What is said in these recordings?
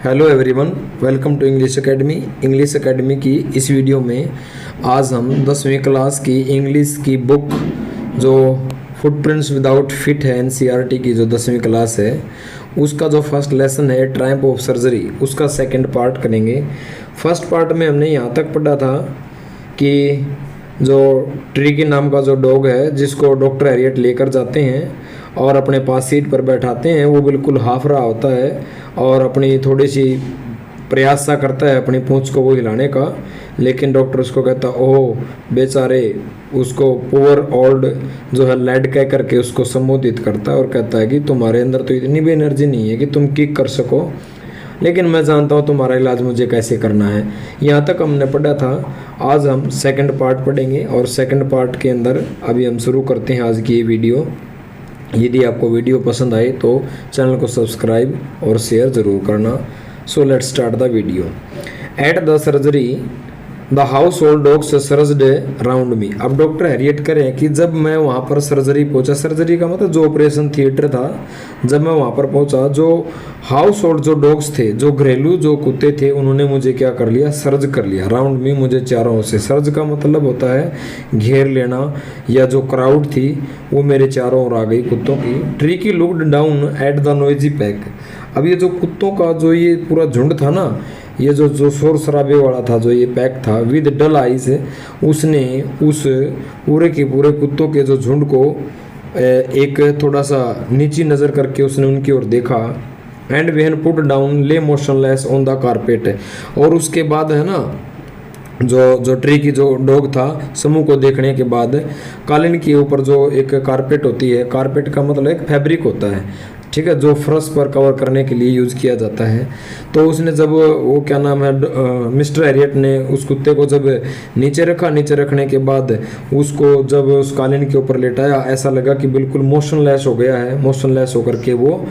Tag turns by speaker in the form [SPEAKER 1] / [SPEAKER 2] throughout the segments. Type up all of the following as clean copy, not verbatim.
[SPEAKER 1] Hello everyone, welcome to English academy की इस video में आज हम 10वीं क्लास की इंग्लिश की बुक जो फुटप्रिंट्स विदाउट फिट है एनसीईआरटी की जो 10वीं क्लास है उसका जो फर्स्ट लेसन है ट्रायम्फ ऑफ सर्जरी उसका सेकंड पार्ट करेंगे। फर्स्ट पार्ट में हमने यहाँ तक पढ़ा था कि जो ट्रिकी नाम का जो डॉग है जिसको डॉक्टर हैरियट लेकर जाते हैं और अपने पास सीट पर बैठाते हैं, वो बिल्कुल हाफ रहा होता है और अपनी थोड़ी सी प्रयास सा करता है अपनी पूंछ को वो हिलाने का, लेकिन डॉक्टर उसको कहता ओह बेचारे, उसको पुअर ओल्ड जो है लैड कह करके उसको संबोधित करता है और कहता है कि तुम्हारे अंदर तो इतनी भी एनर्जी नहीं है कि तुम किक कर सको, लेकिन मैं जानता हूँ तुम्हारा इलाज मुझे कैसे करना है। यहाँ तक हमने पढ़ा था। आज हम सेकंड पार्ट पढ़ेंगे और सेकंड पार्ट के अंदर अभी हम शुरू करते हैं आज की ये वीडियो। यदि आपको वीडियो पसंद आए तो चैनल को सब्सक्राइब और शेयर ज़रूर करना। So let's start the video. At the surgery the household dogs surged round me. अब डॉक्टर हैरियट करें कि जब मैं वहाँ पर सर्जरी पहुँचा, सर्जरी का मतलब जो ऑपरेशन थिएटर था, जब मैं वहाँ पर पहुँचा जो हाउस होल्ड जो डॉग्स थे, जो घरेलू जो कुत्ते थे, उन्होंने मुझे क्या कर लिया, सर्ज कर लिया। राउंड मी मुझे चारों ओर से, सर्ज का मतलब होता है घेर लेना, या जो क्राउड थी वो मेरे चारों ओर आ गई कुत्तों की। Tricky looked down at the noisy pack. अब ये जो कुत्तों का जो ये पूरा झुंड था ना, ये जो शोर शराबे वाला था, जो ये पैक था विद डल आइज, उसने उस पूरे के पूरे कुत्तों के जो झुंड को एक थोड़ा सा नीची नज़र करके उसने उनकी ओर देखा। एंड व्हेन पुट डाउन ले मोशनलेस ऑन द कारपेट। और उसके बाद है ना जो ट्री की जो डॉग था, समूह को देखने के बाद कालीन के ऊपर जो एक कारपेट होती है, कारपेट का मतलब एक फैब्रिक होता है, ठीक है, जो फर्श पर कवर करने के लिए यूज़ किया जाता है। तो उसने जब वो क्या नाम है मिस्टर हैरियट ने उस कुत्ते को जब नीचे रखा, नीचे रखने के बाद उसको जब उस कालीन के ऊपर लेटाया, ऐसा लगा कि बिल्कुल मोशनलेस हो गया है। मोशनलेस होकर के वो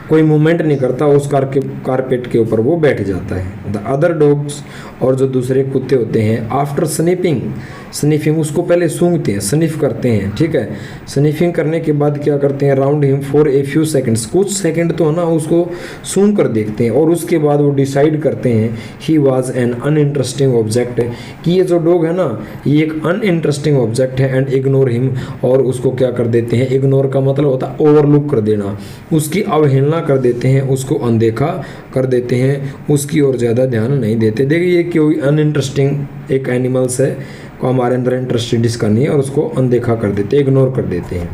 [SPEAKER 1] कोई मूवमेंट नहीं करता, उस कारपेट के ऊपर वो बैठ जाता है। द अदर डॉग्स, और जो दूसरे कुत्ते होते हैं, आफ्टर स्निफिंग उसको पहले सूंघते हैं, स्निफ करते हैं, ठीक है। स्निफिंग करने के बाद क्या करते हैं, round him for a few seconds, कुछ सेकंड तो है ना उसको सूंघ कर देखते हैं और उसके बाद वो डिसाइड करते हैं he was an uninteresting object, कि ये जो डॉग है ना ये एक अनइंटरेस्टिंग ऑब्जेक्ट है। एंड इग्नोर हिम, और उसको क्या कर देते हैं, इग्नोर का मतलब होता है ओवरलुक कर देना, उसकी अवहेलना कर देते हैं, उसको अनदेखा कर देते हैं, उसकी ओर ज़्यादा ध्यान नहीं देते। देखिए ये कोई अनइंटरेस्टिंग एक एनिमल्स है को हमारे अंदर इंटरेस्टेड डिस्क नहीं है और उसको अनदेखा कर देते, इग्नोर कर देते हैं।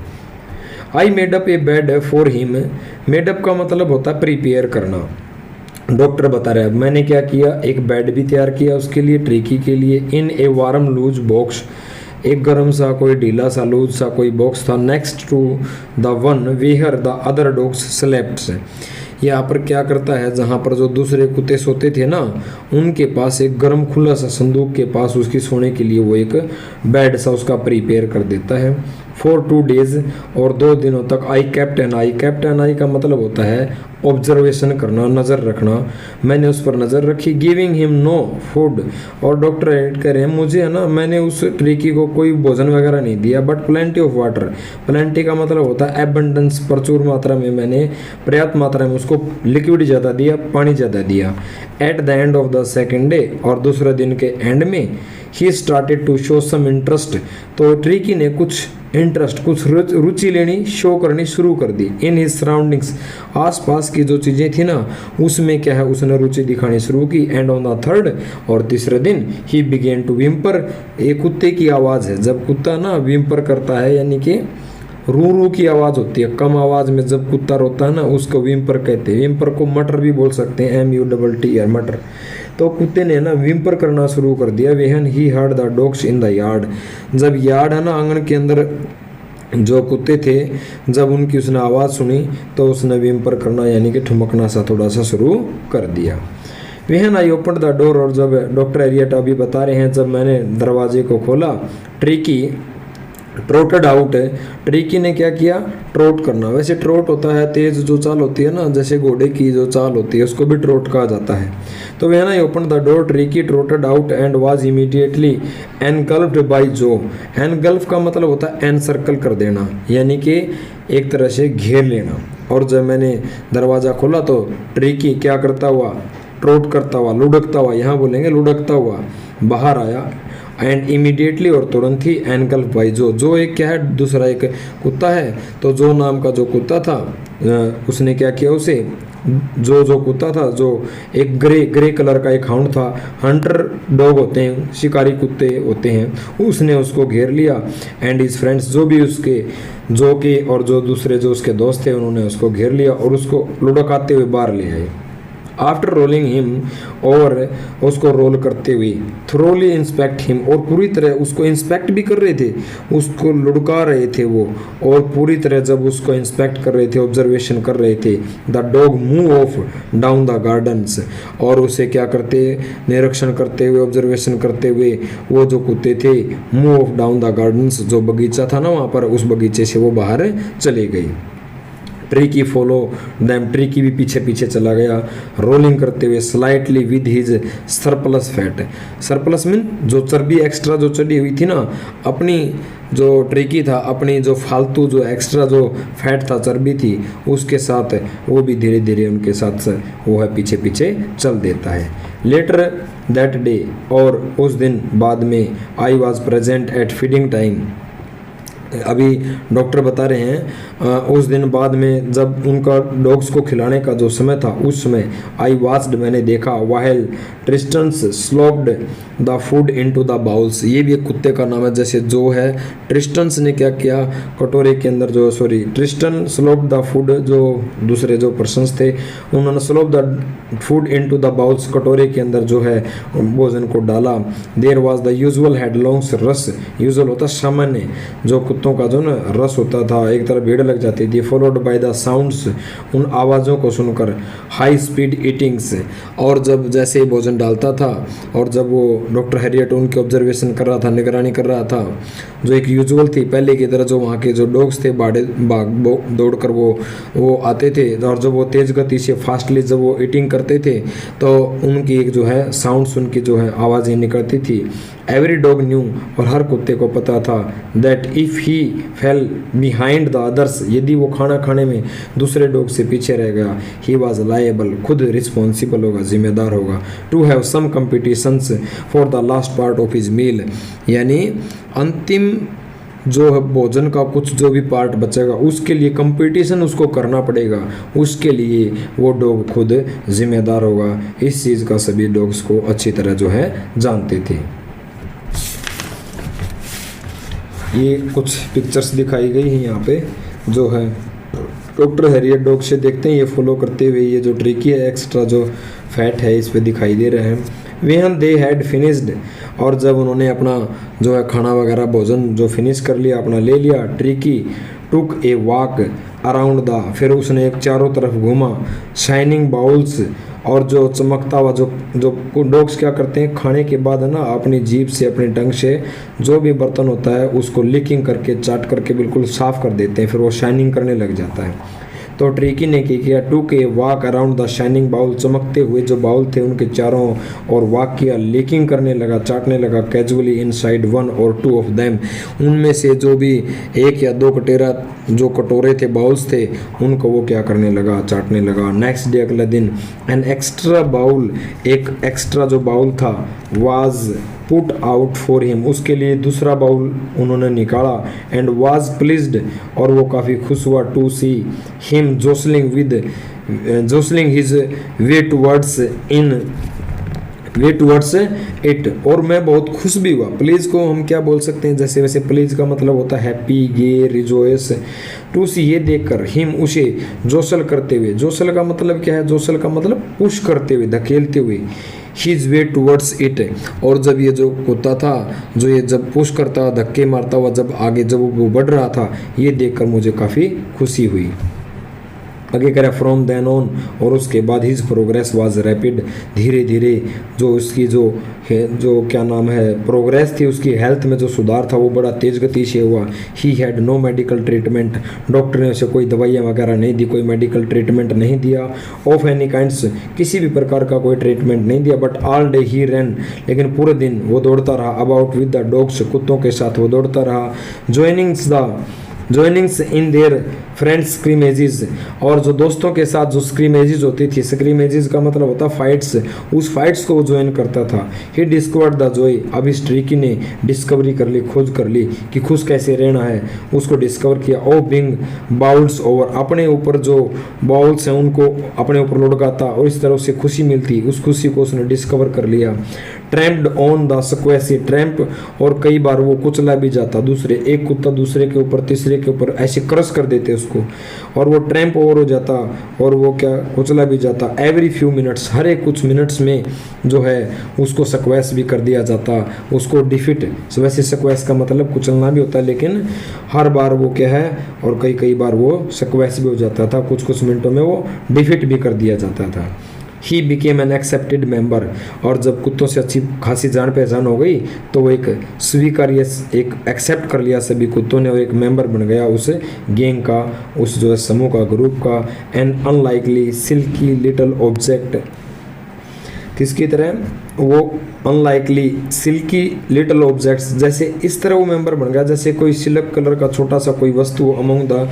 [SPEAKER 1] I made up A bed for him. Made up का मतलब होता है प्रिपेयर करना। डॉक्टर बता रहे हैं मैंने क्या किया, एक बेड भी तैयार किया उसके लिए, ट्रिकी के लिए। इन ए वार्म लूज बॉक्स, एक गर्म सा कोई ढीला सा लूज सा कोई बॉक्स था। Next to the one where the other dogs slept. यहाँ पर क्या करता है, जहाँ पर जो दूसरे कुत्ते सोते थे ना, उनके पास एक गर्म खुला सा संदूक के पास उसकी सोने के लिए वो एक बेड सा उसका प्रिपेयर कर देता है। फॉर 2 days, और 2 दिनों तक I kept an eye. Kept an eye का मतलब होता है ऑब्जर्वेशन करना, नज़र रखना। मैंने उस पर नज़र रखी। गिविंग हिम नो फूड, और डॉक्टर एड कह रहे हैं मुझे है ना, मैंने उस ट्रिकी को कोई भोजन वगैरह नहीं दिया, but plenty of water. Plenty का मतलब होता है एबंडेंस, प्रचुर मात्रा में, मैंने पर्याप्त मात्रा में उसको लिक्विड ज़्यादा दिया, पानी ज़्यादा दिया। At the end of the second day, और दूसरे दिन के एंड में, he started to show some interest, तो ट्रिकी ने कुछ इंटरेस्ट, कुछ रुचि लेनी, शो करनी शुरू कर दी। इन हिज सराउंडिंग्स, आसपास की जो चीज़ें थी ना उसमें क्या है उसने रुचि दिखानी शुरू की। एंड ऑन द थर्ड, और तीसरे दिन, ही बिगेन टू विम्पर। एक कुत्ते की आवाज़ है, जब कुत्ता ना विम्पर करता है यानी कि रू की आवाज़ होती है, कम आवाज़ में जब कुत्ता रोता है ना उसको विम्पर कहते हैं। विम्पर को मटर भी बोल सकते हैं, MUTTER मटर। तो कुत्ते ने ना विम्पर करना शुरू कर दिया। वेहन he heard the dogs in the yard, जब यार्ड है ना आंगन के अंदर जो कुत्ते थे, जब उनकी उसने आवाज़ सुनी तो उसने विम्पर करना यानी कि ठुमकना सा थोड़ा सा शुरू कर दिया। वेहन आई ओपन द डोर, और जब डॉक्टर हैरियट अभी बता रहे हैं जब मैंने दरवाजे को खोला, ट्रिकी ट्रोटेड आउट है। ट्रिकी ने क्या किया, ट्रोट करना। वैसे ट्रोट होता है तेज जो चाल होती है ना, जैसे घोड़े की जो चाल होती है उसको भी ट्रोट कहा जाता है। तो when I open the door Tricki trotted out and was immediately engulfed by जो। एनगल्फ का मतलब होता है एनसर्कल कर देना, यानी कि एक तरह से घेर लेना। और जब मैंने दरवाज़ा खोला तो ट्रिकी क्या करता हुआ ट्रोट करता हुआ, लुढ़कता हुआ, यहाँ बोलेंगे लुढ़कता हुआ बाहर आया। एंड इमीडिएटली और तुरंत ही एनगल्फ बाई जो, जो एक क्या है, दूसरा एक कुत्ता है, तो जो नाम का जो कुत्ता था उसने क्या किया, उसे जो कुत्ता था, जो एक ग्रे कलर का एक हाउंड था, हंटर डॉग होते हैं, शिकारी कुत्ते होते हैं, उसने उसको घेर लिया। एंड हिज फ्रेंड्स, जो भी उसके जो के और जो दूसरे जो उसके दोस्त थे, उन्होंने उसको घेर लिया और उसको लुढ़काते हुए बाहर ले आए। आफ्टर रोलिंग हिम, और उसको रोल करते हुए, थ्रोली इंस्पेक्ट हिम, और पूरी तरह उसको इंस्पेक्ट भी कर रहे थे, उसको लुढ़का रहे थे वो, और पूरी तरह जब उसको इंस्पेक्ट कर रहे थे, ऑब्जर्वेशन कर रहे थे। The dog move of down the gardens, और उसे क्या करते, निरीक्षण करते हुए, ऑब्जर्वेशन करते हुए वो जो कुत्ते थे, move of down the gardens, जो बगीचा था ना वहाँ पर, उस बगीचे से वो बाहर चले गई। ट्रिकी फॉलो दैम, ट्रिकी भी पीछे पीछे चला गया, रोलिंग करते हुए slightly with his surplus fat. Surplus mean जो चर्बी एक्स्ट्रा जो चढ़ी हुई थी ना, अपनी जो ट्रिकी था, अपनी जो फालतू जो एक्स्ट्रा जो फैट था, चर्बी थी, उसके साथ वो भी धीरे धीरे उनके साथ वो है पीछे पीछे चल देता है। लेटर दैट डे, और उस दिन बाद में, I was present at feeding time. अभी डॉक्टर बता रहे हैं उस दिन बाद में जब उनका डॉग्स को खिलाने का जो समय था, उस समय आई वाच्ड, मैंने देखा, while Tristan's slopped the food into the bowls. ये भी एक कुत्ते का नाम है, जैसे जो है ट्रिस्टन्स ने क्या किया, कटोरे के अंदर जो, sorry, Tristan sloped the food, जो दूसरे जो पर्सन्स थे उन्होंने slope the food into the bowls, कटोरे के अंदर जो है भोजन को डाला। देयर वाज द यूजुअल हेडलॉन्ग्स रस, यूजुअल होता सामान्य, जो कुत्तों का जो ना रस होता था, एक तरह भीड़ लग जाती थी। फॉलोड बाय द साउंड्स, उन आवाज़ों को सुनकर। हाई स्पीड ईटिंग्स, और जब जैसे ही भोजन डालता था और जब वो डॉक्टर हैरियट उनकी ऑब्जर्वेशन कर रहा था, निगरानी कर रहा था, जो एक यूजुअल थी पहले की तरह, जो वहाँ के जो डॉग्स थे दौड़ कर वो आते थे, और जब वो तेज़ गति से फास्टली जब वो ईटिंग करते थे तो उनकी एक जो है साउंड्स, उनकी जो है आवाज़ें निकलती थी। एवरी डॉग न्यू, और हर कुत्ते को पता था, that if he fail behind the others, यदि वो खाना खाने में दूसरे डॉग से पीछे रह गया, ही वॉज लायबल, खुद रिस्पॉन्सिबल होगा, जिम्मेदार होगा, to have some competitions for the last part of his meal, यानी अंतिम जो है भोजन का कुछ जो भी पार्ट बचेगा उसके लिए कंपटीशन उसको करना पड़ेगा, उसके लिए वो डॉग खुद जिम्मेदार होगा। इस चीज़ का सभी डॉग्स को अच्छी तरह जो है जानते थे। ये कुछ पिक्चर्स दिखाई गई हैं यहाँ पे, जो है डॉक्टर हैरियट डॉग से देखते हैं, ये फॉलो करते हुए ये जो ट्रिकी है, एक्स्ट्रा जो फैट है इस पे दिखाई दे रहे हैं। वेन दे हैड फिनिश्ड, और जब उन्होंने अपना जो है खाना वगैरह भोजन जो फिनिश कर लिया, अपना ले लिया, tricky took a walk around the, फिर उसने एक चारों तरफ घूमा, शाइनिंग बाउल्स, और जो चमकता हुआ जो डॉग्स क्या करते हैं खाने के बाद है ना, अपनी जीभ से, अपनी टंग से जो भी बर्तन होता है उसको लिकिंग करके, चाट करके बिल्कुल साफ़ कर देते हैं, फिर वो शाइनिंग करने लग जाता है। तो ट्रिकी ने क्या किया, टू के walk around the shining bowl, चमकते हुए जो बाउल थे उनके चारों और वॉक किया, लिकिंग करने लगा, चाटने लगा, कैजुअली इनसाइड वन और टू ऑफ देम, उनमें से जो भी एक या दो जो कटोरे थे, बाउल्स थे, उनको वो क्या करने लगा, चाटने लगा। नेक्स्ट डे, अगले दिन, एन एक्स्ट्रा बाउल, एक एक्स्ट्रा जो बाउल था, was put out for him, उसके लिए दूसरा बाउल उन्होंने निकाला। एंड वाज प्लीज्ड, और वो काफ़ी खुश हुआ, to see him jostling his way towards it, और मैं बहुत खुश भी हुआ। प्लीज को हम क्या बोल सकते हैं, जैसे वैसे प्लीज का मतलब होता है हैप्पी, गे, रिजोयस। टू सी, ये देखकर, हिम, उसे, जोसल करते हुए, जोसल का मतलब क्या है, जोसल का मतलब पुश करते हुए, धकेलते हुए, हिज वे टुवर्ड्स इट, और जब ये जो कुत्ता था जो ये जब पुश करता, धक्के मारता हुआ जब आगे जब वो बढ़ रहा था, ये देखकर मुझे काफ़ी खुशी हुई। आगे कह रहा फ्रॉम देन ऑन, और उसके बाद हिज प्रोग्रेस वाज रैपिड, धीरे धीरे जो उसकी जो क्या नाम है प्रोग्रेस थी, उसकी हेल्थ में जो सुधार था वो बड़ा तेज गति से हुआ। He had no medical treatment, doctor ने उसे कोई दवाइयाँ वगैरह नहीं दी, कोई मेडिकल ट्रीटमेंट नहीं दिया। ऑफ एनी काइंड्स, किसी भी प्रकार का कोई ट्रीटमेंट नहीं दिया। बट ऑल डे ही रैन, लेकिन पूरे दिन वो दौड़ता रहा। अबाउट विद द डॉग्स, कुत्तों के साथ वो दौड़ता रहा। ज्वाइनिंग्स इन देयर फ्रेंड्स स्क्रीमेजेस, और जो दोस्तों के साथ जो स्क्रीमेजेस होती थी, स्क्रीमेजेस का मतलब होता फाइट्स, उस फाइट्स को वो ज्वाइन करता था। ही डिस्कवर्ड द जॉय, अब इस ट्रिकी ने डिस्कवरी कर ली, खोज कर ली कि खुश कैसे रहना है, उसको डिस्कवर किया। ओ बिंग बाउल्स ओवर, अपने ऊपर जो बाउल्स हैं उनको अपने ऊपर लुढ़काता और इस तरह से खुशी मिलती, उस खुशी को उसने डिस्कवर कर लिया। ट्रैम्प्ड ऑन द स्क्वेसी, ट्रैम्प, और कई बार वो कुचला भी जाता, दूसरे एक कुत्ता दूसरे के ऊपर तीसरे के ऊपर ऐसे क्रश कर देते उसको, और वो ट्रैम्प ओवर हो जाता और वो क्या कुचला भी जाता। एवरी फ्यू मिनट्स, हर एक कुछ मिनट्स में जो है उसको स्क्वैश भी कर दिया जाता, उसको डिफिट, वैसे स्क्वैश का मतलब कुचलना भी होता है, लेकिन हर बार वो क्या है और कई कई बार वो स्क्वैश भी हो जाता था, कुछ कुछ मिनटों में वो डिफिट भी कर दिया जाता था। He became an accepted member, और जब कुत्तों से अच्छी खासी जान पहचान हो गई तो वो एक स्वीकार्य, एक एक्सेप्ट कर लिया सभी कुत्तों ने और एक मेंबर बन गया उस गैंग का, उस जो है समूह का, ग्रुप का। An unlikely silky little object, किसकी तरह, वो अनलाइकली सिल्की लिटिल ऑब्जेक्ट्स, जैसे इस तरह वो मेंबर बन गया जैसे कोई सिल्क कलर का छोटा सा कोई वस्तु अमंग द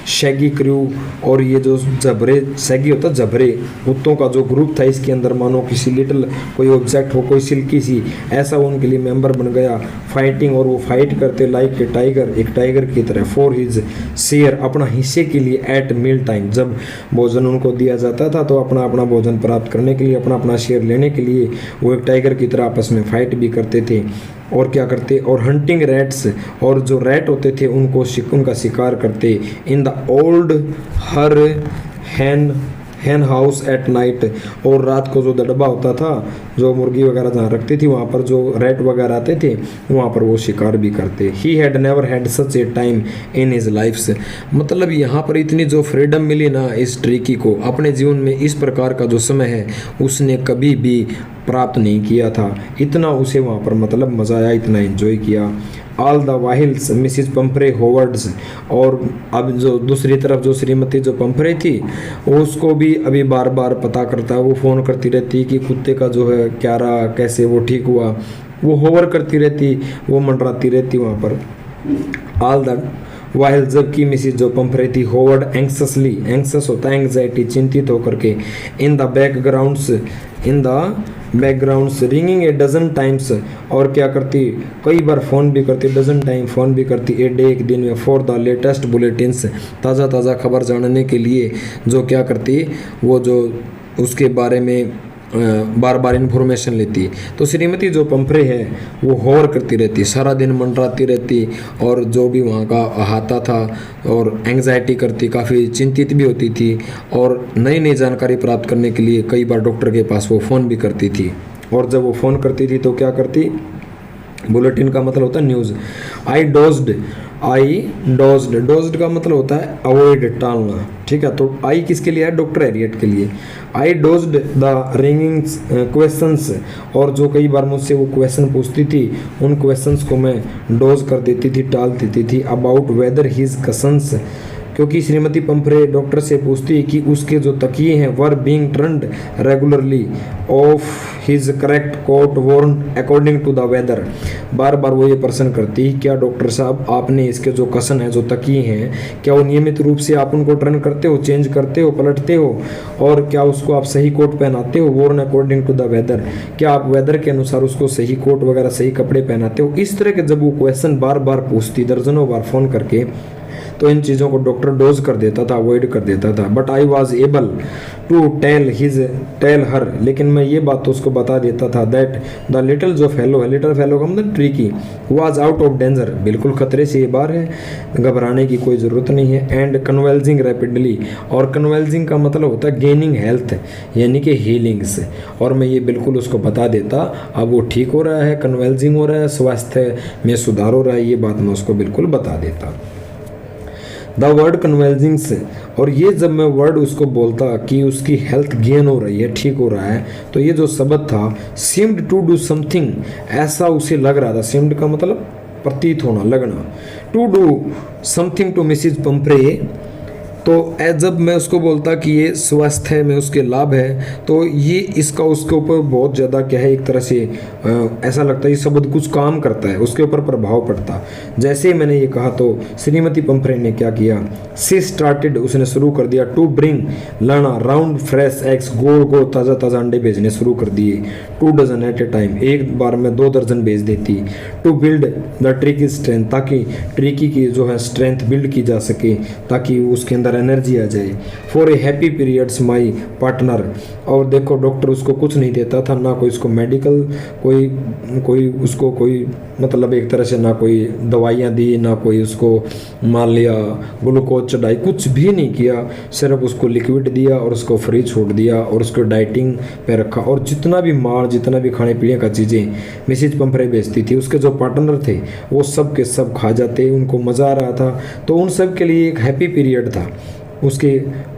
[SPEAKER 1] शैगी क्रू, और ये जो जबरे, शैगी होता जबरे कुत्तों का जो ग्रुप था इसके अंदर, मानो किसी लिटिल कोई ऑब्जेक्ट हो, कोई सिल्की सी, ऐसा वो उनके लिए मेंबर बन गया। फाइटिंग, और वो फाइट करते लाइक ए टाइगर, एक टाइगर की तरह। फॉर हिज शेयर, अपना हिस्से के लिए। एट मील टाइम, जब भोजन उनको दिया जाता था तो अपना अपना भोजन प्राप्त करने के लिए, अपना अपना शेयर लेने के लिए वो एक टाइगर की तरह आपस में फाइट भी करते थे। और क्या करते, और हंटिंग रैट्स, और जो रैट होते थे उनको उनका शिकार करते। In the old her hen house at night, और रात को जो दड़बा होता था, जो मुर्गी वगैरह जहाँ रखती थी वहाँ पर जो रैट वगैरह आते थे वहाँ पर वो शिकार भी करते। He had never had such a time in his life's, मतलब यहाँ पर इतनी जो फ्रीडम मिली ना इस ट्रिकी को, अपने जीवन में इस प्रकार का जो समय है उसने कभी भी प्राप्त नहीं किया था। इतना उसे वहाँ पर मतलब मज़ा आया, इतना एंजॉय किया। ऑल द वाहिल्स मिसिज पंपरे होवर्ड्स, और अब जो दूसरी तरफ जो श्रीमती जो पंपरे थी उसको भी अभी बार बार पता करता है, वो फ़ोन करती रहती कि कुत्ते का जो है क्या रहा, कैसे वो ठीक हुआ, वो होवर करती रहती, वो मंडराती रहती वहाँ पर। ऑल द वाइल, जबकि मिसिज जो पंपरे थी होवर्ड एंक्ससली, एंक्सस होता है एंग्जाइटी, चिंतित होकर के। In the backgrounds ringing a dozen times, और क्या करती, कई बार फ़ोन भी करती, डजन टाइम फ़ोन भी करती ए डे, एक दिन में। फॉर द लेटेस्ट बुलेटिन्स, ताज़ा ताज़ा खबर जानने के लिए जो क्या करती, वो जो उसके बारे में बार बार इन्फॉर्मेशन लेती। तो श्रीमती जो पंपरे है वो होवर करती रहती, सारा दिन मंडराती रहती, और जो भी वहाँ का अहाता था और एंग्जाइटी करती, काफ़ी चिंतित भी होती थी, और नई नई जानकारी प्राप्त करने के लिए कई बार डॉक्टर के पास वो फ़ोन भी करती थी। और जब वो फ़ोन करती थी तो क्या करती, बुलेटिन का मतलब होता है न्यूज़। आई डोज्ड का मतलब होता है अवॉइड, टालना, ठीक है। तो आई किसके लिए है, डॉक्टर हैरियट के लिए। आई डोज्ड द रिंगिंग क्वेश्चंस, और जो कई बार मुझसे वो क्वेश्चन पूछती थी उन क्वेश्चंस को मैं डोज कर देती थी, टाल देती थी। अबाउट वेदर हिज कसन्स, क्योंकि श्रीमती पंपरे डॉक्टर से पूछती है कि उसके जो तकिए हैं were being turned regularly of his correct coat worn according to the weather. बार बार वो ये प्रश्न करती है, क्या डॉक्टर साहब आपने इसके जो कसन है, जो तकिए हैं, क्या वो नियमित रूप से आप उनको टर्न करते हो, चेंज करते हो, पलटते हो, और क्या उसको आप सही कोट पहनाते हो, worn according to the weather, क्या आप वेदर के अनुसार उसको सही कोट वगैरह सही कपड़े पहनाते हो। इस तरह के जब वो क्वेश्चन बार बार पूछती, दर्जनों बार फ़ोन करके, तो इन चीज़ों को डॉक्टर डोज कर देता था, अवॉइड कर देता था। But I was able to tell her, लेकिन मैं ये बात तो उसको बता देता था दैट द लिटिल जो फेलो है, लिटिल फेलो का मतलब Tricki, was out of danger, बिल्कुल खतरे से ये बार है, घबराने की कोई ज़रूरत नहीं है। एंड कन्वेल्जिंग रैपिडली, और कन्वेल्जिंग का मतलब होता है गेनिंग हेल्थ, यानी कि हीलिंग से, और मैं ये बिल्कुल उसको बता देता अब वो ठीक हो रहा है, कन्वेल्जिंग हो रहा है, स्वास्थ्य में सुधार हो रहा है, ये बात मैं उसको बिल्कुल बता देता। द वर्ड कन्वेल्जिंग से, और ये जब मैं वर्ड उसको बोलता कि उसकी हेल्थ गेन हो रही है, ठीक हो रहा है, तो ये जो शब्द था सीम्ड टू डू समथिंग, ऐसा उसे लग रहा था। सीम्ड का मतलब प्रतीत होना, लगना। To do something to Mrs Pumphrey तो जब मैं उसको बोलता कि ये स्वास्थ्य में उसके लाभ है, तो ये इसका उसके ऊपर बहुत ज़्यादा क्या है, एक तरह से ऐसा लगता है ये शब्द कुछ काम करता है, उसके ऊपर प्रभाव पड़ता। जैसे ही मैंने ये कहा तो श्रीमती पंफरे ने क्या किया, सी स्टार्टेड, उसने शुरू कर दिया, टू ब्रिंग लाना राउंड फ्रेश एग्स, गोल गोल ताज़ा ताज़ा अंडे भेजने शुरू कर दिए, 2 डजन एट ए टाइम, एक बार में 2 दर्जन भेज देती। To build the Tricki strength, ताकि ट्रिकी की जो है स्ट्रेंथ बिल्ड की जा सके, ताकि उसके अंदर एनर्जी आ जाए। For a happy periods my partner, और देखो डॉक्टर उसको कुछ नहीं देता था, ना कोई उसको मेडिकल कोई उसको कोई मतलब एक तरह से ना कोई दवाइयाँ दी, ना कोई उसको मान लिया ग्लूकोज चढ़ाई, कुछ भी नहीं किया, सिर्फ उसको लिक्विड दिया और उसको फ्री छोड़ दिया और उसको डाइटिंग पे रखा। और जितना भी माल, जितना भी खाने पीने का चीज़ें मिसेज पंफरे बेचती थी, उसके जो पार्टनर थे वो सब के सब खा जाते, उनको मज़ा आ रहा था। तो उन सब के लिए एक हैप्पी पीरियड था उसके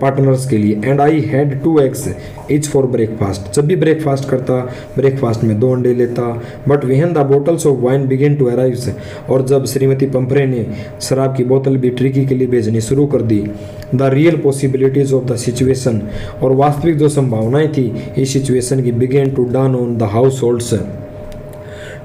[SPEAKER 1] पार्टनर्स के लिए। And I had 2 eggs each for breakfast, जब भी ब्रेकफास्ट करता, ब्रेकफास्ट में 2 अंडे लेता। But when the bottles of wine began to arrive, और जब श्रीमती पंफरे ने शराब की बोतल भी ट्रिकी के लिए भेजनी शुरू कर दी, the real possibilities of the situation, और वास्तविक जो संभावनाएं थी इस सिचुएशन की, began to down on the households.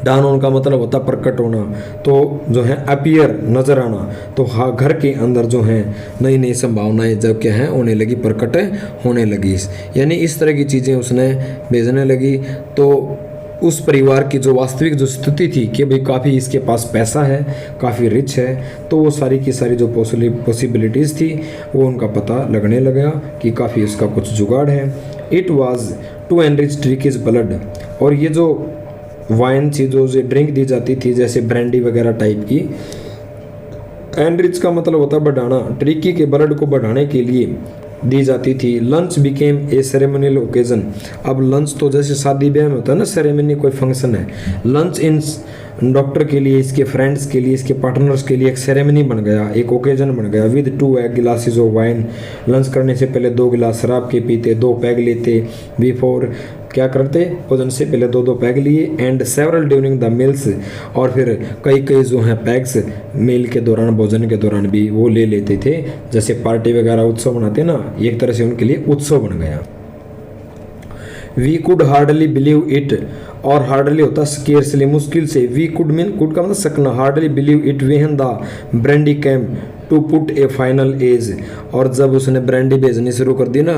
[SPEAKER 1] Down on का मतलब होता प्रकट होना, तो जो है अपीयर, नजर आना। तो हाँ, घर के अंदर जो है नई नई संभावनाएं जब क्या है होने लगी, प्रकट होने लगी, यानी इस तरह की चीज़ें उसने भेजने लगी। तो उस परिवार की जो वास्तविक जो स्थिति थी कि भाई काफ़ी इसके पास पैसा है, काफ़ी रिच है, तो वो सारी की सारी जो पॉसिबिलिटीज़ थी वो उनका पता लगने लगा कि काफ़ी उसका कुछ जुगाड़ है। It was to enrich Tricki's blood, और ये जो वाइन चीज़ों से ड्रिंक दी जाती थी जैसे ब्रांडी वगैरह टाइप की, एनरिच का मतलब होता है बढ़ाना, ट्रिकी के ब्लड को बढ़ाने के लिए दी जाती थी। Lunch became a ceremonial occasion, अब लंच तो जैसे शादी ब्याह में होता है ना, सेरेमनी कोई फंक्शन है, लंच इन डॉक्टर के लिए, इसके फ्रेंड्स के लिए, इसके पार्टनर्स के लिए एक सेरेमनी बन गया, एक ओकेजन बन गया। With 2 glasses of wine, lunch करने से पहले 2 गिलास शराब के पीते, 2 पैग लेते। बिफोर क्या करते, भोजन से पहले 2 पैग लिए। And several during the meals, और फिर कई जो हैं पैग्स मील के दौरान, भोजन के दौरान भी वो ले लेते थे। जैसे पार्टी वगैरह उत्सव मनाते ना, एक तरह से उनके लिए उत्सव बन गया। We could hardly believe it, और हार्डली होता स्केर्सली, मुश्किल से। वी कुड मीन, कुड का मतलब सकना, hardly believe it when the brandy came to put a final edge, और जब उसने ब्रांडी भेजनी शुरू कर दी ना,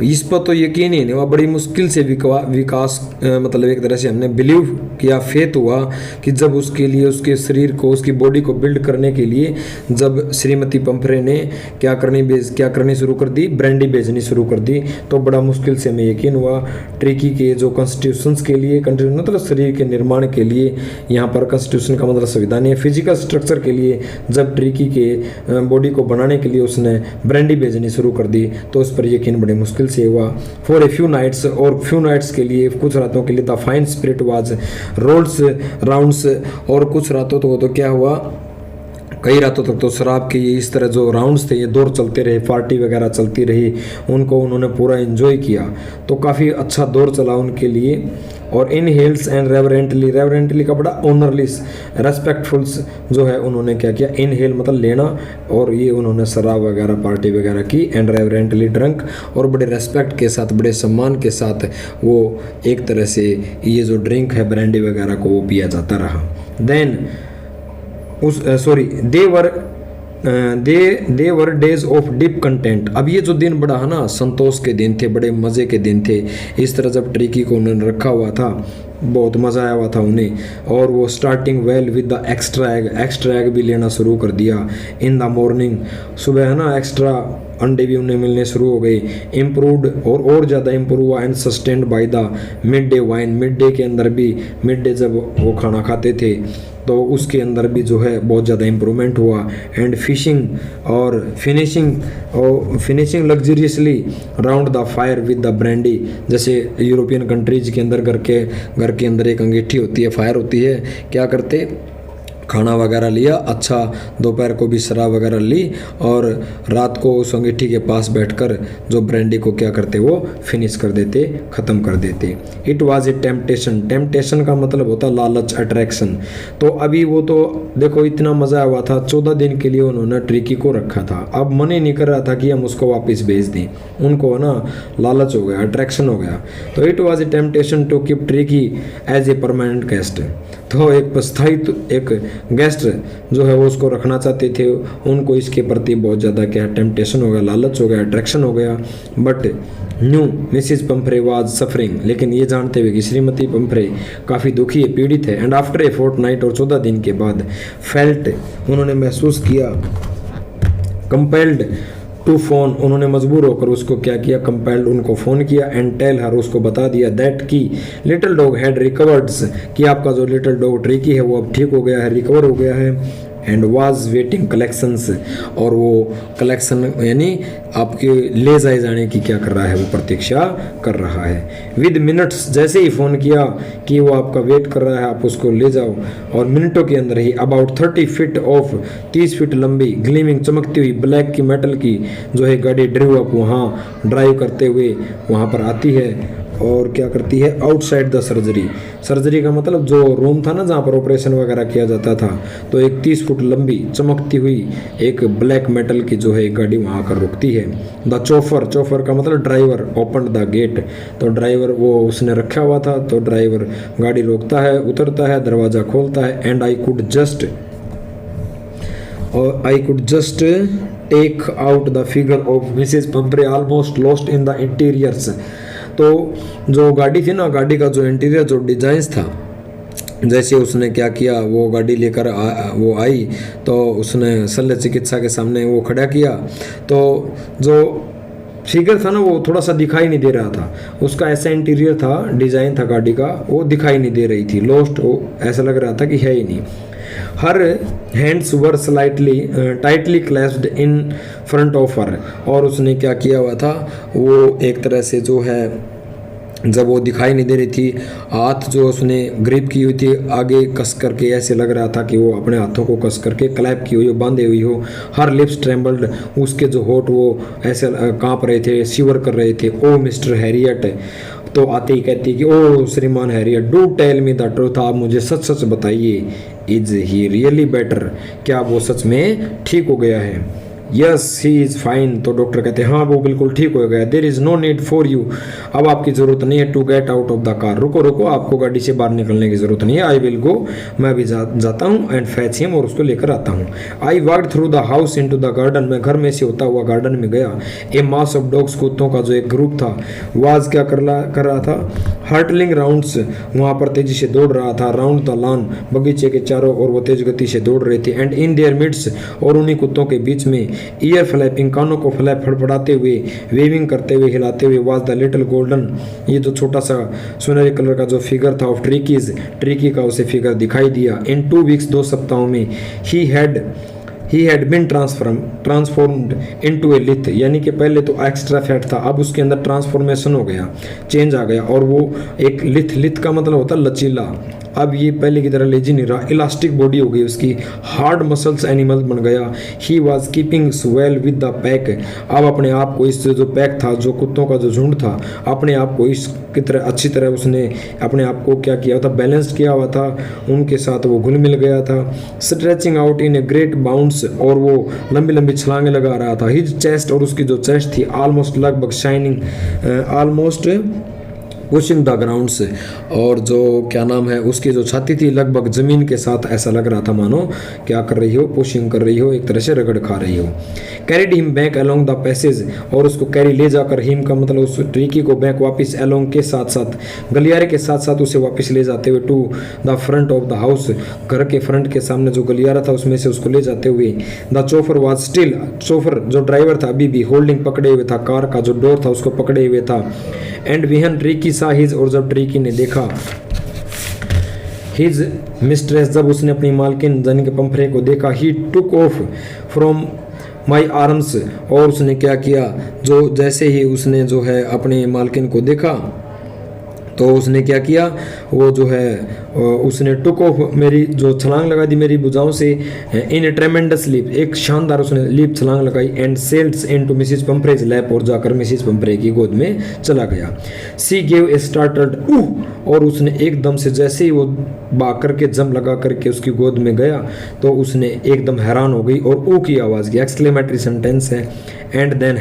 [SPEAKER 1] इस पर तो यकीन ही नहीं हुआ, बड़ी मुश्किल से विकास मतलब एक तरह से हमने बिलीव किया, फेथ हुआ कि जब उसके लिए, उसके शरीर को, उसकी बॉडी को बिल्ड करने के लिए जब श्रीमती पंफरे ने क्या करनी शुरू कर दी, ब्रांडी भेजनी शुरू कर दी, तो बड़ा मुश्किल से हमें यकीन हुआ। ट्रिकी के जो कॉन्स्टिट्यूशंस के लिए, मतलब शरीर के निर्माण के लिए, यहाँ पर कॉन्स्टिट्यूशन का मतलब संविधान है, फिजिकल स्ट्रक्चर के लिए जब ट्रिकी के बॉडी को बनाने के लिए उसने ब्रांडी भेजनी शुरू कर दी, तो उस पर यकीन बड़े मुश्किल से हुआ। फॉर ए फ्यू नाइट्स, और फ्यू नाइट्स के लिए, कुछ रातों के लिए, the fine spirit was rolls rounds, और कुछ रातों तो क्या हुआ, कई रातों तक तो शराब के ये इस तरह जो राउंड्स थे ये दौर चलते रहे, पार्टी वगैरह चलती रही, उनको उन्होंने पूरा एंजॉय किया, तो काफ़ी अच्छा दौर चला उनके लिए। और इन हेल्स एंड रेवरेंटली का बड़ा ऑनरली, रेस्पेक्टफुल जो है उन्होंने क्या किया, इन हेल मतलब लेना, और ये उन्होंने शराब वगैरह पार्टी वगैरह की। एंड रेवरेंटली ड्रंक, और बड़े रेस्पेक्ट के साथ, बड़े सम्मान के साथ वो एक तरह से ये जो ड्रिंक है ब्रांडी वगैरह को वो पिया जाता रहा। Then they were days of deep content, अब ये जो दिन बड़ा है ना, संतोष के दिन थे, बड़े मज़े के दिन थे। इस तरह जब ट्रिकी को उन्होंने रखा हुआ था, बहुत मज़ा आया हुआ था उन्हें, और वो starting well with the extra egg भी लेना शुरू कर दिया। इन द मॉर्निंग, सुबह है ना, एक्स्ट्रा अंडे भी उन्हें मिलने शुरू हो गए। इम्प्रूव्ड, और ज़्यादा इम्प्रूव हुआ, and sustained by the mid day wine, mid day के अंदर भी, मिड डे जब वो खाना खाते थे तो उसके अंदर भी जो है बहुत ज़्यादा इम्प्रूवमेंट हुआ। And finishing luxuriously round the fire with the brandy, जैसे यूरोपियन कंट्रीज के अंदर घर के अंदर एक अंगीठी होती है, फायर होती है, क्या करते, खाना वगैरह लिया, अच्छा दोपहर को भी शराब वगैरह ली और रात को उस अंगीठी के पास बैठकर जो ब्रांडी को क्या करते वो फिनिश कर देते, ख़त्म कर देते। It was a temptation, temptation का मतलब होता लालच, अट्रैक्शन। तो अभी वो तो देखो इतना मज़ा हुआ था, 14 दिन के लिए उन्होंने ट्रिकी को रखा था, अब मन ही नहीं कर रहा था कि हम उसको वापस भेज दें, उनको ना लालच हो गया, अट्रैक्शन हो गया। तो it was a temptation to keep Tricki as a permanent guest. तो एक स्थायी एक गेस्ट जो है वो उसको रखना चाहते थे, उनको इसके प्रति बहुत ज़्यादा क्या टेम्पटेशन हो गया, लालच हो गया, अट्रैक्शन हो गया। But new Mrs Pomfrey was suffering, लेकिन ये जानते हुए कि श्रीमती पंफ्रे काफ़ी दुखी है, पीड़ित है। एंड आफ्टर ए फोर्टनाइट, और 14 दिन के बाद, फेल्ट उन्होंने महसूस किया, कंपेल्ड टू फोन, उन्होंने मजबूर होकर उसको क्या किया, कंपेल्ड उनको फ़ोन किया। एंड टेल हर, उसको बता दिया, दैट की लिटिल डॉग हैड रिकवर्ड्स, कि आपका जो लिटिल डॉग ट्रिकी है वो अब ठीक हो गया है, रिकवर हो गया है। एंड वाज वेटिंग कलेक्शंस, और वो कलेक्शन यानी आपके ले जाए जाने की क्या कर रहा है, वो प्रतीक्षा कर रहा है। विद मिनट्स, जैसे ही फ़ोन किया कि वो आपका वेट कर रहा है, आप उसको ले जाओ, और मिनटों के अंदर ही अबाउट 30 फीट ऑफ, 30 फीट लंबी, ग्लीमिंग चमकती हुई ब्लैक की मेटल की जो है गाड़ी ड्राइव अप, वहाँ ड्राइव करते हुए वहाँ पर आती है। और क्या करती है, आउटसाइड द सर्जरी, सर्जरी का मतलब जो रूम था ना जहाँ पर ऑपरेशन वगैरह किया जाता था, तो एक 30 फुट लंबी चमकती हुई एक ब्लैक मेटल की जो है एक गाड़ी वहाँ कर रुकती है। द चोफर, चोफर का मतलब ड्राइवर, ओपन द गेट, तो ड्राइवर वो उसने रखा हुआ था, तो ड्राइवर गाड़ी रोकता है, उतरता है, दरवाज़ा खोलता है। And I could just take out the figure of Mrs Pumphrey almost lost in the interiors. तो जो गाड़ी थी ना, गाड़ी का जो इंटीरियर, जो डिजाइंस था, जैसे उसने क्या किया, वो गाड़ी लेकर वो आई, तो उसने शल्य चिकित्सा के सामने वो खड़ा किया, तो जो फिगर था ना वो थोड़ा सा दिखाई नहीं दे रहा था, उसका ऐसा इंटीरियर था, डिज़ाइन था गाड़ी का, वो दिखाई नहीं दे रही थी, लॉस्ट, वो ऐसा लग रहा था कि है ही नहीं। Her hands were slightly tightly clasped in front of her, और उसने क्या किया हुआ था, वो एक तरह से जो है जब वो दिखाई नहीं दे रही थी, हाथ जो उसने ग्रिप की हुई थी आगे कस करके, ऐसे लग रहा था कि वो अपने हाथों को कस करके क्लैप की हुई हो, बांधे हुई हो। हर लिप्स ट्रेम्बल्ड, उसके जो होठ वो ऐसे कांप रहे थे, शिवर कर रहे थे। ओ मिस्टर हैरियट, तो आते ही कहती कि ओ श्रीमान Herriot, do tell me the truth, आप मुझे सच सच बताइए, इज ही रियली बेटर, क्या वो सच में ठीक हो गया है? यस ही इज़ फाइन, तो डॉक्टर कहते हैं हाँ वो बिल्कुल ठीक हो गया। There is no need for you, अब आपकी ज़रूरत नहीं है to get out of the car, रुको रुको, आपको गाड़ी से बाहर निकलने की ज़रूरत नहीं है। आई विल गो, मैं अभी जाता हूँ, एंड फैच हिम, और उसको लेकर आता हूँ। I walked through the house into the garden, मैं घर में से होता हुआ गार्डन में गया। ए मास ऑफ डॉग्स, कुत्तों का जो एक ग्रुप था, वाज क्या कर रहा था, हर्टलिंग राउंड्स, वहाँ पर तेजी से दौड़ रहा था, राउंड द लॉन, बगीचे के चारों ओर वो तेज गति से दौड़ रहे थे। एंड इन देयर मिड्स, और उन्हीं कुत्तों के बीच में, ईयर फ्लैपिंग, कानों को फ्लैप फड़फड़ाते हुए, वेविंग करते हुए, हिलाते हुए, वाज द लिटिल गोल्डन, ये जो छोटा सा सुनहरे कलर का जो फिगर था ऑफ ट्रिकी का उसे फिगर दिखाई दिया। इन 2 वीक्स, 2 सप्ताहों में, he had been transformed into a lithe, यानी कि पहले तो एक्स्ट्रा फैट था, अब उसके अंदर ट्रांसफॉर्मेशन हो गया, चेंज आ गया, और वो एक लिथ का मतलब होता है लचीला, अब ये पहले की तरह लेजी नहीं रहा, इलास्टिक बॉडी हो गई उसकी, हार्ड मसल्स एनिमल बन गया। He was keeping well with the pack, अब अपने आप को, इस जो पैक था, जो कुत्तों का जो झुंड था, अपने आप को इसकी तरह अच्छी तरह उसने अपने आप को क्या किया था, बैलेंस्ड किया हुआ था, उनके साथ वो घुल मिल गया था। Stretching out in a great bounds, और वो लंबी लंबी छलांगे लगा रहा था। हिज चेस्ट, और उसकी जो चेस्ट थी, ऑलमोस्ट लगभग shining, almost pushing the ground से, और जो क्या नाम है, उसकी जो छाती थी लगभग ज़मीन के साथ, ऐसा लग रहा था मानो क्या कर रही हो, पुशिंग कर रही हो, एक तरह से रगड़ खा रही हो। Carried him back along the passage, और उसको कैरी ले जाकर, हिम का मतलब उस ट्रिकी को बैक वापस, अलोंग के साथ साथ, गलियारे के साथ साथ उसे वापस ले जाते हुए, to the front of the house, घर के फ्रंट के सामने जो गलियारा था उसमें से उसको ले जाते हुए। द चोफर वाज स्टिल, चोफर जो ड्राइवर था अभी भी होल्डिंग, पकड़े हुए था, कार का जो डोर था उसको पकड़े हुए था। एंड विहन ट्रिकी सा हिज, और जब ट्रिकी ने देखा हिज मिस्ट्रेस, जब उसने अपनी मालकिन यानी कि पंफ्रे को देखा, he took off from my arms, और उसने क्या किया, जो जैसे ही उसने जो है अपनी मालकिन को देखा, तो उसने क्या किया, वो जो है उसने टुक ऑफ, मेरी जो छलांग लगा दी मेरी भुजाओं से, इन ए ट्रेमेंडस लीप, एक शानदार उसने लीप छलांग लगाई, and sails into Mrs Pumphrey's lap, और जाकर मिसेस पंफ्रे की गोद में चला गया। सी गेव ए स्टार्टर्ड ऊह, और उसने एकदम से जैसे ही वो भाग करके जम लगा करके उसकी गोद में गया तो उसने एकदम हैरान हो गई और ऊ की आवाज़ की, एक्सक्लेमेटरी सेंटेंस है। एंड देन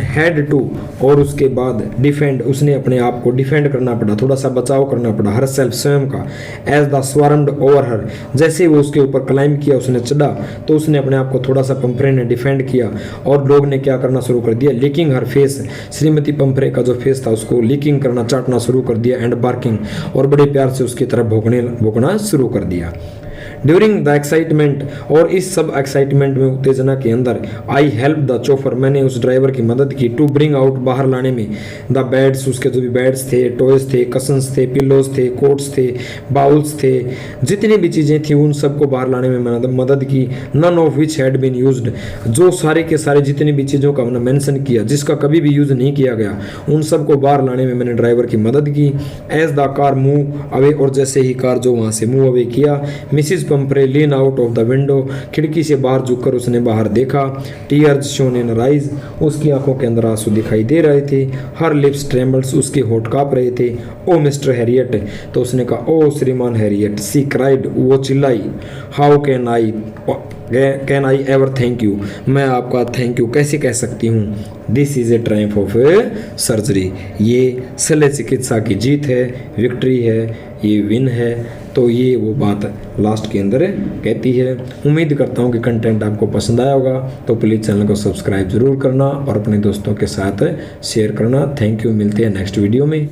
[SPEAKER 1] हैड टू, और उसके बाद डिफेंड, उसने अपने आप को डिफेंड करना पड़ा, थोड़ा सा बचाव करना पड़ा, हर सेल्फ, स्वयं का, एज द स्वार्म्ड ओवर हर, जैसे वो उसके ऊपर क्लाइम किया, उसने चढ़ा तो उसने अपने आप को थोड़ा सा पंफ्रे ने डिफेंड किया और लोग ने क्या करना शुरू कर दिया, लीकिंग हर फेस, श्रीमती पंफ्रे का जो फेस था उसको लीकिंग करना, चाटना शुरू कर दिया, एंड बार्किंग, और बड़े प्यार से उसकी तरफ भौंकना शुरू कर दिया। ड्यूरिंग द एक्साइटमेंट, और इस सब एक्साइटमेंट में, उत्तेजना के अंदर, आई हेल्प द चोफर, मैंने उस ड्राइवर की मदद की, टू ब्रिंग आउट, बाहर लाने में, द बेड्स, उसके जो भी बेड्स थे, टॉयज थे, कशंस थे, पिल्लोज थे, कोट्स थे, बाउल्स थे, जितनी भी चीज़ें थी उन सबको बाहर लाने में मदद की। None of which had been used, जो सारे के सारे जितनी भी चीज़ों का मैंने मेंशन किया जिसका कभी भी यूज़ नहीं किया गया, उन सबको बाहर लाने में मैंने ड्राइवर की मदद की। As the car move away, और जैसे ही कार जो वहाँ से मूव अवे किया, Mrs Pomfrey lean out of the window, खिड़की से बाहर झुककर उसने बाहर देखा। Tears shown in her eyes, उसकी आंखों के अंदर आंसू दिखाई दे रहे थे। हर लिप्स ट्रेम्बल्स, उसके होठ कांप रहे थे। ओ मिस्टर हैरियट, तो उसने कहा ओ श्रीमान हैरियट। सी क्राइड, वो चिल्लाई। How can I ever thank you, मैं आपका थैंक यू कैसे कह सकती हूँ। This is a Triumph of surgery, ये शल्य चिकित्सा की जीत है, विक्ट्री है, ये विन है। तो ये वो बात लास्ट के अंदर कहती है। उम्मीद करता हूँ कि कंटेंट आपको पसंद आया होगा, तो प्लीज़ चैनल को सब्सक्राइब जरूर करना और अपने दोस्तों के साथ शेयर करना। थैंक यू, मिलते हैं नेक्स्ट वीडियो में।